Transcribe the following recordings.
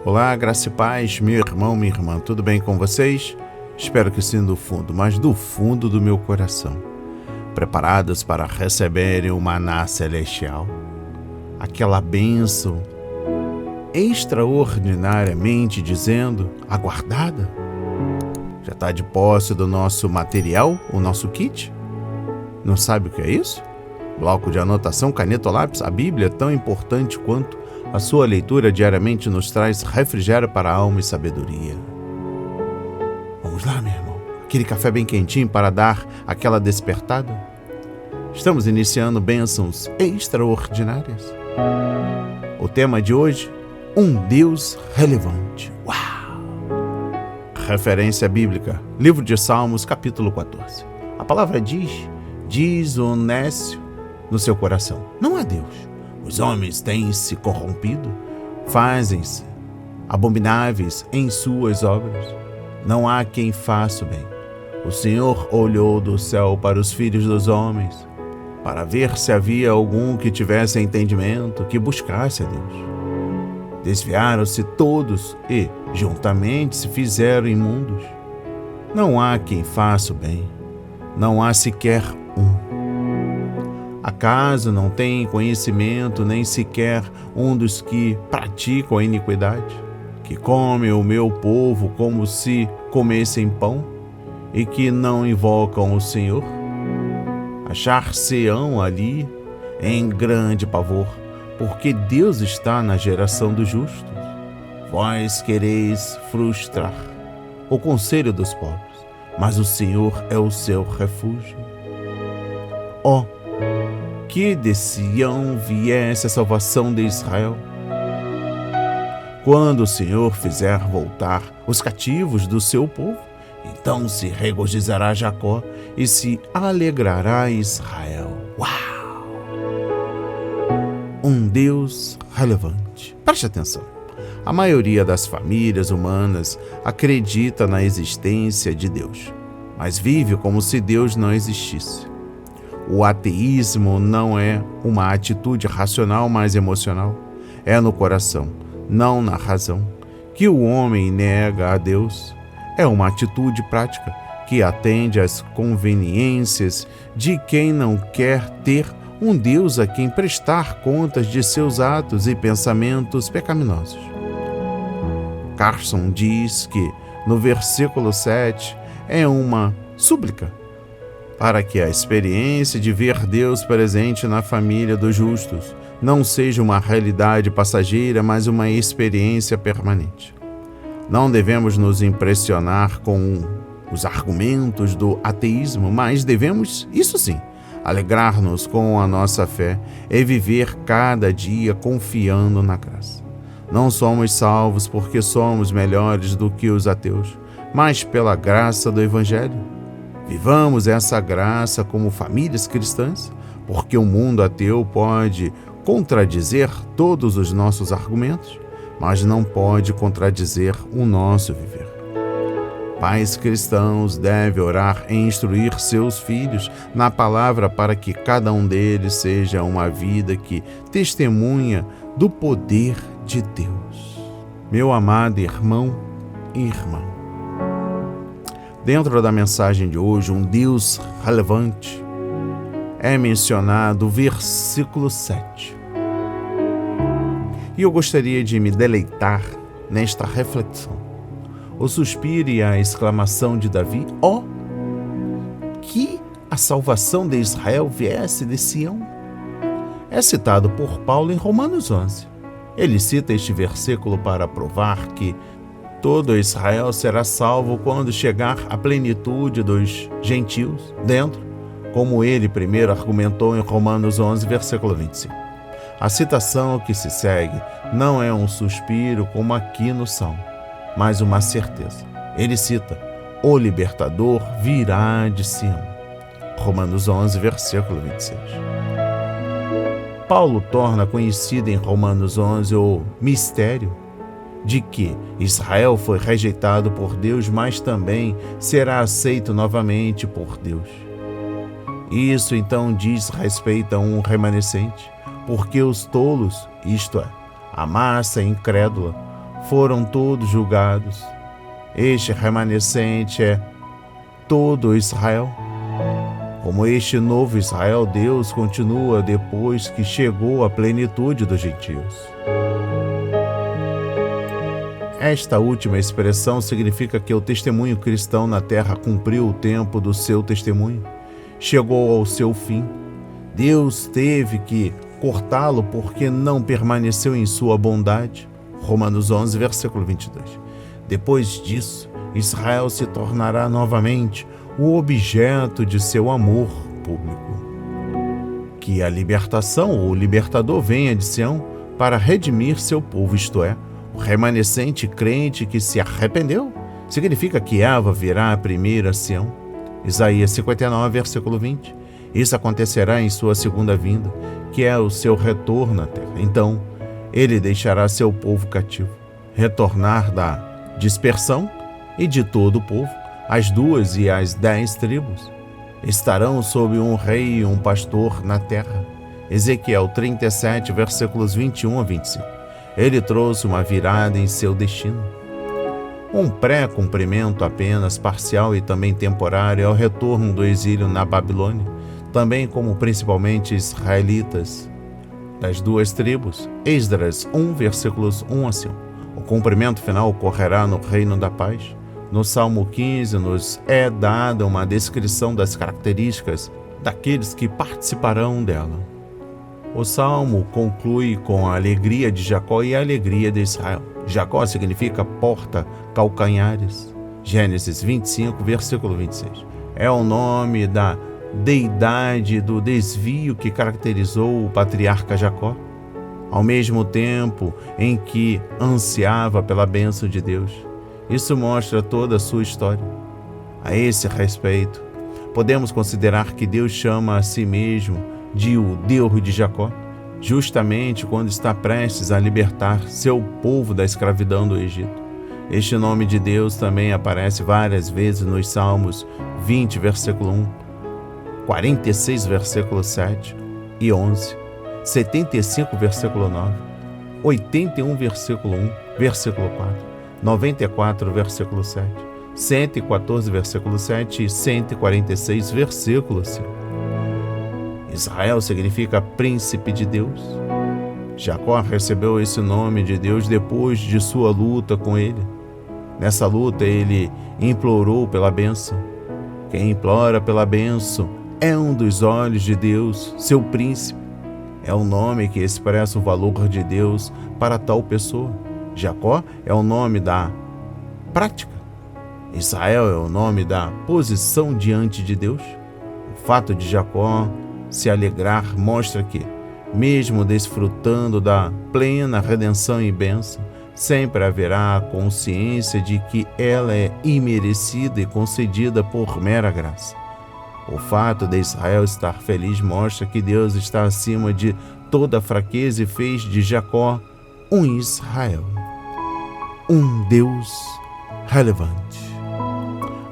Olá, graça e paz, meu irmão, minha irmã, tudo bem com vocês? Espero que sim do fundo, mas do fundo do meu coração. Preparados para receberem o maná celestial? Aquela bênção extraordinariamente dizendo, aguardada? Já está de posse do nosso material, o nosso kit? Não sabe o que é isso? Bloco de anotação, caneta ou lápis? A Bíblia é tão importante quanto a sua leitura diariamente nos traz refrigério para a alma e sabedoria. Vamos lá, meu irmão. Aquele café bem quentinho para dar aquela despertada? Estamos iniciando bênçãos extraordinárias. O tema de hoje, um Deus relevante. Uau! Referência bíblica, livro de Salmos, capítulo 14. A palavra diz o nécio no seu coração, não há Deus. Os homens têm se corrompido, fazem-se abomináveis em suas obras. Não há quem faça o bem. O Senhor olhou do céu para os filhos dos homens, para ver se havia algum que tivesse entendimento, que buscasse a Deus. Desviaram-se todos e, juntamente, se fizeram imundos. Não há quem faça o bem. Não há sequer um. Acaso não tem conhecimento nem sequer um dos que praticam a iniquidade, que come o meu povo como se comessem pão e que não invocam o Senhor? Achar-se-ão ali em grande pavor, porque Deus está na geração dos justos. Vós quereis frustrar o conselho dos pobres, mas o Senhor é o seu refúgio. Ó, que de Sião viesse a salvação de Israel. Quando o Senhor fizer voltar os cativos do seu povo, então se regozijará Jacó e se alegrará Israel. Uau! Um Deus relevante. Preste atenção. A maioria das famílias humanas acredita na existência de Deus, mas vive como se Deus não existisse. O ateísmo não é uma atitude racional, mas emocional. É no coração, não na razão, que o homem nega a Deus. É uma atitude prática que atende às conveniências de quem não quer ter um Deus a quem prestar contas de seus atos e pensamentos pecaminosos. Carson diz que, no versículo 7, é uma súplica para que a experiência de ver Deus presente na família dos justos não seja uma realidade passageira, mas uma experiência permanente. Não devemos nos impressionar com os argumentos do ateísmo, mas devemos, isso sim, alegrar-nos com a nossa fé e viver cada dia confiando na graça. Não somos salvos porque somos melhores do que os ateus, mas pela graça do Evangelho. Vivamos essa graça como famílias cristãs, porque o mundo ateu pode contradizer todos os nossos argumentos, mas não pode contradizer o nosso viver. Pais cristãos devem orar e instruir seus filhos na palavra para que cada um deles seja uma vida que testemunha do poder de Deus. Meu amado irmão e irmã, dentro da mensagem de hoje, um Deus relevante, é mencionado o versículo 7. E eu gostaria de me deleitar nesta reflexão. O suspiro e a exclamação de Davi, ó, que a salvação de Israel viesse de Sião. É citado por Paulo em Romanos 11. Ele cita este versículo para provar que todo Israel será salvo quando chegar à plenitude dos gentios dentro, como ele primeiro argumentou em Romanos 11, versículo 25. A citação que se segue não é um suspiro como aqui no Salmo, mas uma certeza. Ele cita, o libertador virá de Sião. Romanos 11, versículo 26. Paulo torna conhecido em Romanos 11 o mistério de que Israel foi rejeitado por Deus, mas também será aceito novamente por Deus. Isso então diz respeito a um remanescente, porque os tolos, isto é, a massa incrédula, foram todos julgados. Este remanescente é todo Israel. Como este novo Israel, Deus continua depois que chegou a plenitude dos gentios. Esta última expressão significa que o testemunho cristão na terra cumpriu o tempo do seu testemunho, chegou ao seu fim. Deus teve que cortá-lo porque não permaneceu em sua bondade. Romanos 11, versículo 22. Depois disso, Israel se tornará novamente o objeto de seu amor público. Que a libertação ou o libertador venha de Sião para redimir seu povo, isto é, o remanescente crente que se arrependeu. Significa que Eva virá a primeira Sião. Isaías 59, versículo 20. Isso acontecerá em sua segunda vinda, que é o seu retorno à terra. Então, ele deixará seu povo cativo, retornar da dispersão e de todo o povo. As 2 e as 10 tribos estarão sob um rei e um pastor na terra. Ezequiel 37, versículos 21 a 25. Ele trouxe uma virada em seu destino. Um pré-cumprimento apenas parcial e também temporário é o retorno do exílio na Babilônia, também como principalmente israelitas das 2 tribos. Esdras 1, versículos 1 a 5. O cumprimento final ocorrerá no reino da paz. No Salmo 15 nos é dada uma descrição das características daqueles que participarão dela. O Salmo conclui com a alegria de Jacó e a alegria de Israel. Jacó significa porta, calcanhares. Gênesis 25, versículo 26. É o nome da deidade do desvio que caracterizou o patriarca Jacó, ao mesmo tempo em que ansiava pela bênção de Deus. Isso mostra toda a sua história. A esse respeito, podemos considerar que Deus chama a si mesmo de o Deus de Jacó, justamente quando está prestes a libertar seu povo da escravidão do Egito. Este nome de Deus também aparece várias vezes nos Salmos 20, versículo 1, 46, versículo 7 e 11, 75, versículo 9, 81, versículo 1, versículo 4, 94, versículo 7, 114, versículo 7 e 146, versículo 5. Israel significa príncipe de Deus. Jacó recebeu esse nome de Deus depois de sua luta com ele. Nessa luta ele implorou pela bênção. Quem implora pela bênção é um dos olhos de Deus, seu príncipe. É o nome que expressa o valor de Deus para tal pessoa. Jacó é o nome da prática. Israel é o nome da posição diante de Deus. O fato de Jacó se alegrar mostra que, mesmo desfrutando da plena redenção e bênção, sempre haverá a consciência de que ela é imerecida e concedida por mera graça. O fato de Israel estar feliz mostra que Deus está acima de toda fraqueza e fez de Jacó um Israel, um Deus relevante.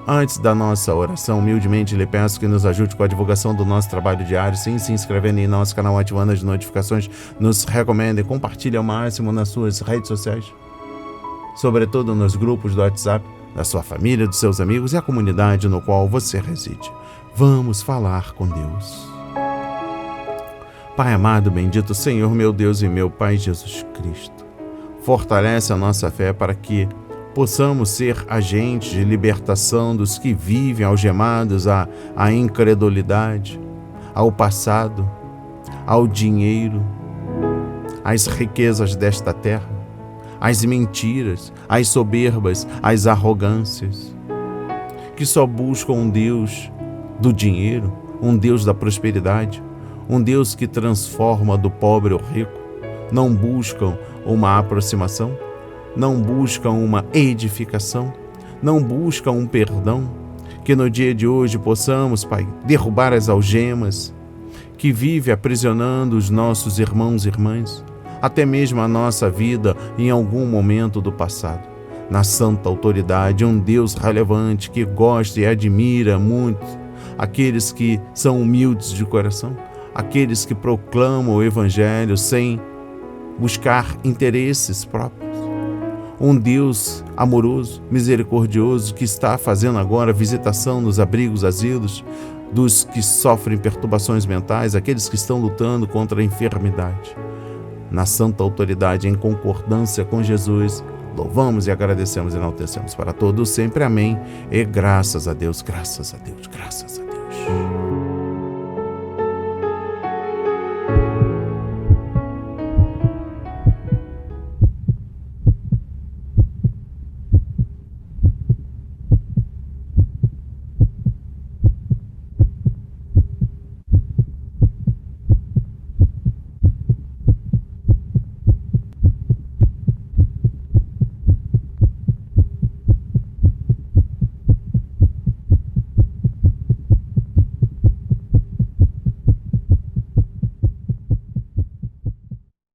Antes da nossa oração, humildemente lhe peço que nos ajude com a divulgação do nosso trabalho diário, sim, se inscrevendo em nosso canal, ativando as notificações, nos recomende e compartilhe ao máximo nas suas redes sociais, sobretudo nos grupos do WhatsApp, da sua família, dos seus amigos e a comunidade no qual você reside. Vamos falar com Deus. Pai amado, bendito Senhor, meu Deus e meu Pai Jesus Cristo, fortalece a nossa fé para que possamos ser agentes de libertação dos que vivem algemados à incredulidade, ao passado, ao dinheiro, às riquezas desta terra, às mentiras, às soberbas, às arrogâncias, que só buscam um Deus do dinheiro, um Deus da prosperidade, um Deus que transforma do pobre ao rico, não buscam uma aproximação, não buscam uma edificação, não buscam um perdão. Que no dia de hoje possamos, Pai, derrubar as algemas que vive aprisionando os nossos irmãos e irmãs, até mesmo a nossa vida em algum momento do passado. Na santa autoridade, um Deus relevante que gosta e admira muito aqueles que são humildes de coração, aqueles que proclamam o Evangelho sem buscar interesses próprios. um Deus amoroso, misericordioso, que está fazendo agora visitação nos abrigos, asilos, dos que sofrem perturbações mentais, aqueles que estão lutando contra a enfermidade. Na santa autoridade, em concordância com Jesus, louvamos e agradecemos e enaltecemos para todos sempre. Amém. E graças a Deus, graças a Deus, graças a Deus.